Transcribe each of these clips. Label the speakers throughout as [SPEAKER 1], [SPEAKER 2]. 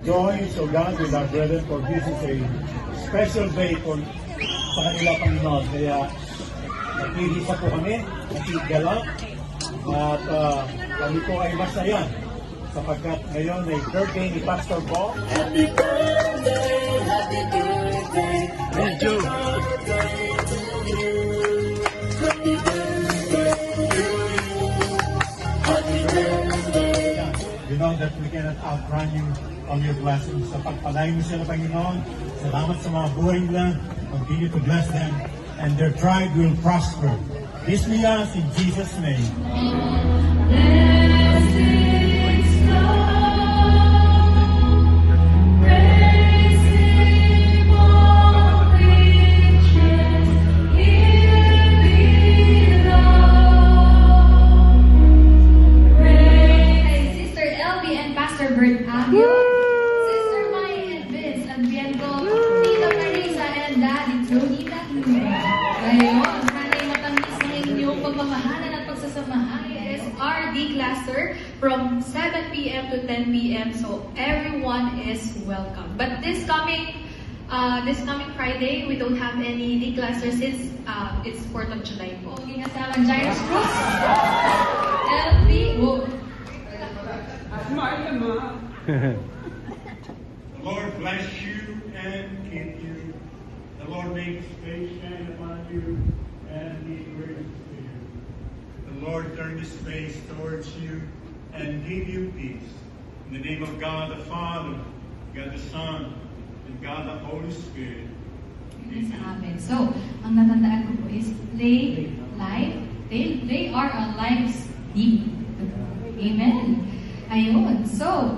[SPEAKER 1] Join so God with our brethren, for this is a special day for sa kanila, Panginoon. Kaya nag-iisa po kami, nag-igalak, at kami po ay masaya sapagkat ngayon ay birthday ni Pastor Paul.
[SPEAKER 2] Happy birthday, happy birthday,
[SPEAKER 1] Thank you.
[SPEAKER 2] happy birthday to you, happy birthday.
[SPEAKER 1] You know that we cannot outrun you on your blessings. Sa pagpalain mo sila, Panginoon, salamat sa mga buhay nila. Continue to bless them, and their tribe will prosper. This we ask in Jesus' name.
[SPEAKER 3] Sister Elby and Pastor Bert Agio, Sister Maya and Vince Adviento, Tita Marisa and Daddy Tony Tatluba. Ayun, sana'y matamis ng inyong pagmamahalan at pagsasamahan. It is RD Cluster from 7 p.m. to 10 p.m. So everyone is welcome. But this coming Friday, we don't have any D cluster since it's 4th of July po. Ginasama Jairus Cruz, LB,
[SPEAKER 1] The Lord bless you and keep you. The Lord make his face shine upon you and be gracious to you. The Lord turn his face towards you and give you peace. In the name of God the Father, God the Son, and God the Holy Spirit.
[SPEAKER 3] Yun sa amin. So, ang natandaan ko po is they are a life's deep. Amen. Ayun. So,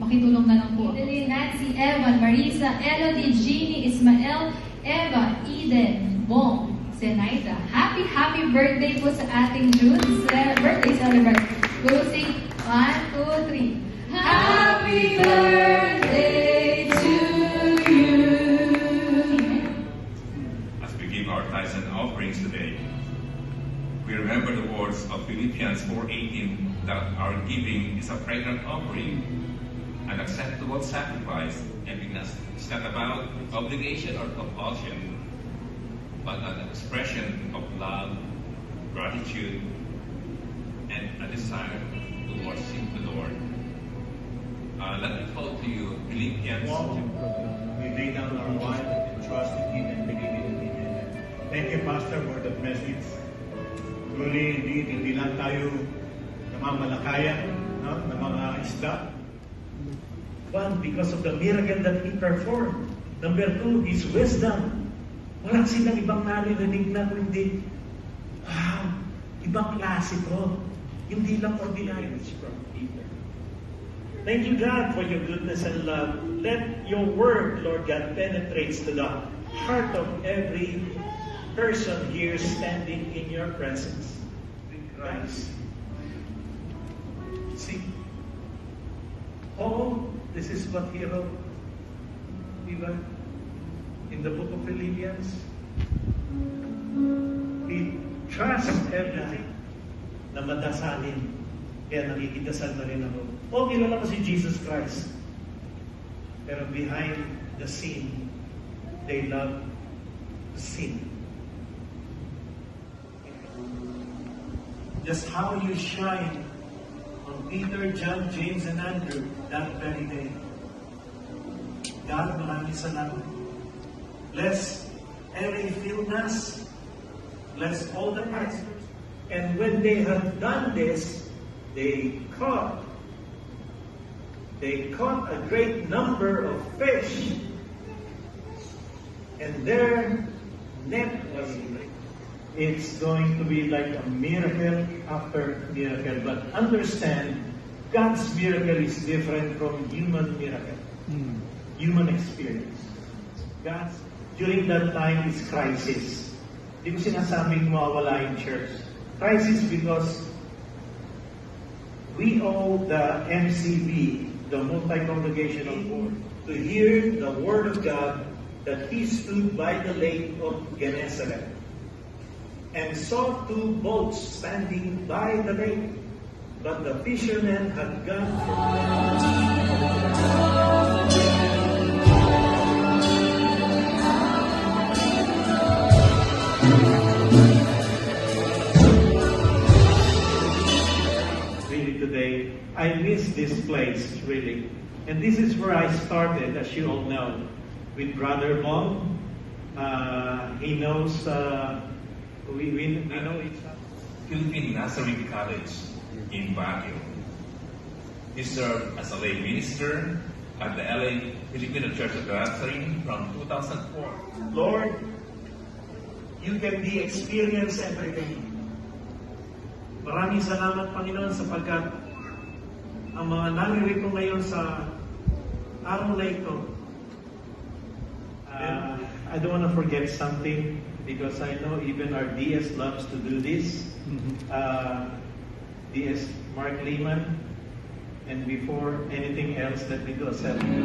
[SPEAKER 3] makitulong na lang po. Italy, Nancy, Evan, Marisa, Elodie, Jeannie, Ismael, Eva, Eden, Bong, Zenaida. Happy birthday po sa ating June birthday celebrant. We'll sing 1, 2, 3. Happy birthday to you.
[SPEAKER 4] As we give our tithes and offerings today, we remember the words of Philippians 4:18 that our giving is a fragrant offering, an acceptable sacrifice, and it's not about obligation or compulsion, but an expression of love, gratitude, and a desire to worship the Lord. Let me quote to you Philippians.
[SPEAKER 1] We lay down our life and trust in him and believe in him. Thank you, Pastor, for that message. Truly, indeed, hindi lang tayo namamalakayan, no, ng mga isda.
[SPEAKER 5] One, because of the miracle that He performed. Number two, His wisdom. Wala silang ibang naririnig na kundi, wow, ibang klase ko. Hindi lang ordinary. Thank you, God, for your goodness and love. Let your word, Lord God, penetrates to the heart of every person here standing in your presence. Christ. See, this is what he wrote, diba? In the book of Philippians. He trusts everything na madasalin. Kaya nakikidasal na rin ako. Kilala ko si Jesus Christ. Pero behind the scene, they love the sin. Just how you shine on Peter, John, James, and Andrew that very day. God, maraming salamat. Bless every illness. Bless all the pastors. And when they had done this, they caught a great number of fish. And their net was great. It's going to be like a miracle after miracle. But understand, God's miracle is different from human miracle. Human experience. God's, during that time, is crisis. Hindi ko sinasabing mawawala in church. Crisis because we owe the MCB, the Multi-Congregational Board, to hear the Word of God that He stood by the lake of Gennesaret and saw two boats standing by the lake. But the fishermen had gone. Really today, I miss this place, really. And this is where I started, as you all know, with Brother Long. He knows, we know each other.
[SPEAKER 4] Philippine Nazarene College in Baguio. He served as a lay minister at the LA Filipino Church of the Nazarene from 2004.
[SPEAKER 5] Lord, you can experience everything. Maraming salamat, Panginoon, sapagkat ang mga naririto ngayon sa araw na ito. I don't want to forget something because I know even our DS loves to do this. DS Mark Lehman. And before anything else, let me do a selfie.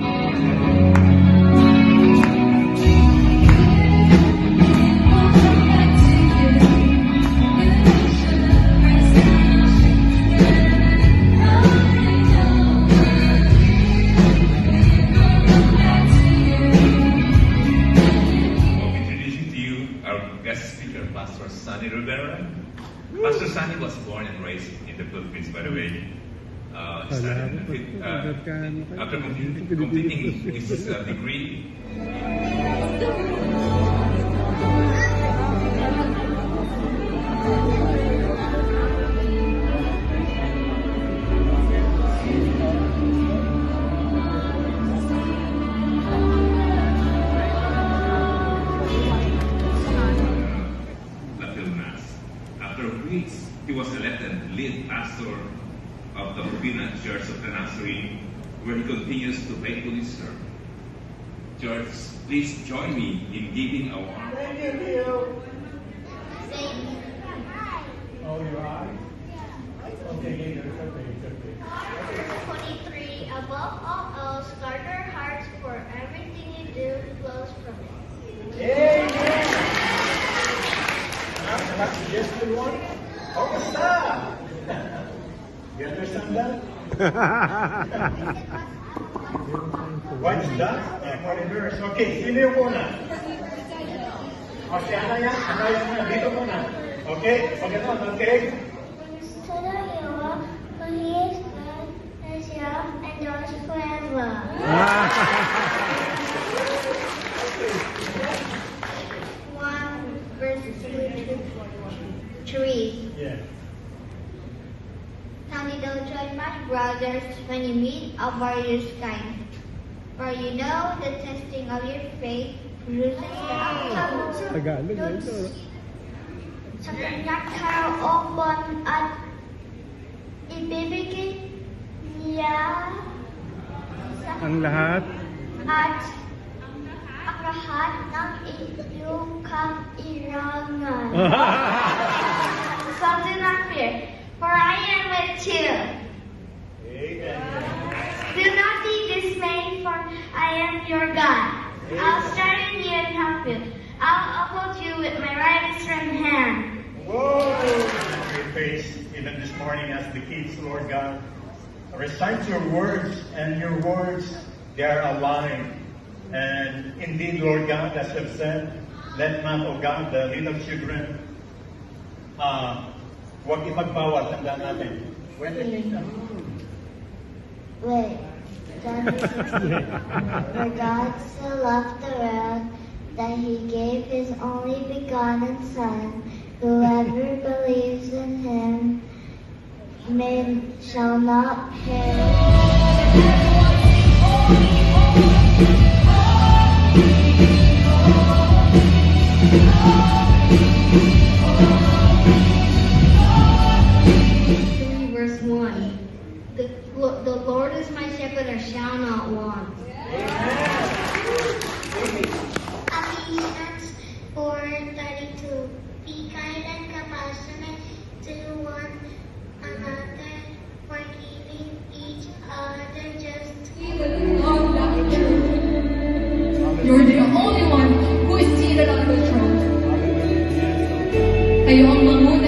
[SPEAKER 4] Pastor Sunny Rivera. Pastor Sunny was born and raised in the Philippines, by the way. After completing his degree. He was elected lead pastor of the Filipino Church of the Nazarene, where he continues to faithfully serve. Church, please join me in giving a warm.
[SPEAKER 5] Thank you, Leo. Oh, your eyes? Okay, later. It's okay.
[SPEAKER 6] 23. Above all else, guard our hearts, for everything you do flows from it.
[SPEAKER 5] Amen. Yes, good one. Oh, stop! You understand that? What's that? Reverse. Okay, sino yung una? O, si Anaya. Anaya na. Dito muna. Okay? Pag ganun, okay?
[SPEAKER 6] For he is good, his love endures forever. 1 verse 2 to 3.
[SPEAKER 5] Yeah.
[SPEAKER 6] Honey, don't join my brothers when you meet a various kind. For you know the testing of your faith produces the outcome.
[SPEAKER 2] Tagalog na ito.
[SPEAKER 6] Sapagkat karoon at ibibigay niya
[SPEAKER 2] Ang lahat.
[SPEAKER 6] at ang lahat ng iyong kailangan. Something like this. For I am with you. Do not be dismayed, for I am your God. I'll strengthen you and help you. I'll uphold you with my right hand.
[SPEAKER 1] Whoa! Your face, even this morning as the kids, Lord God, recite your words, and your words, they are alive. And indeed, Lord God, as you've said, let not, O God, the little children, huwag ipagbawal, tanda natin. When they think that,
[SPEAKER 6] Wait. For God so loved the world that he gave his only begotten Son. Whoever believes in him shall not perish. Verse 1. The Lord is my shepherd, I shall not want. Ephesians 4:32. Be kind and compassionate to one another, forgiving each other just
[SPEAKER 3] You're the only one who is seated on the throne. Kayo ang mangunan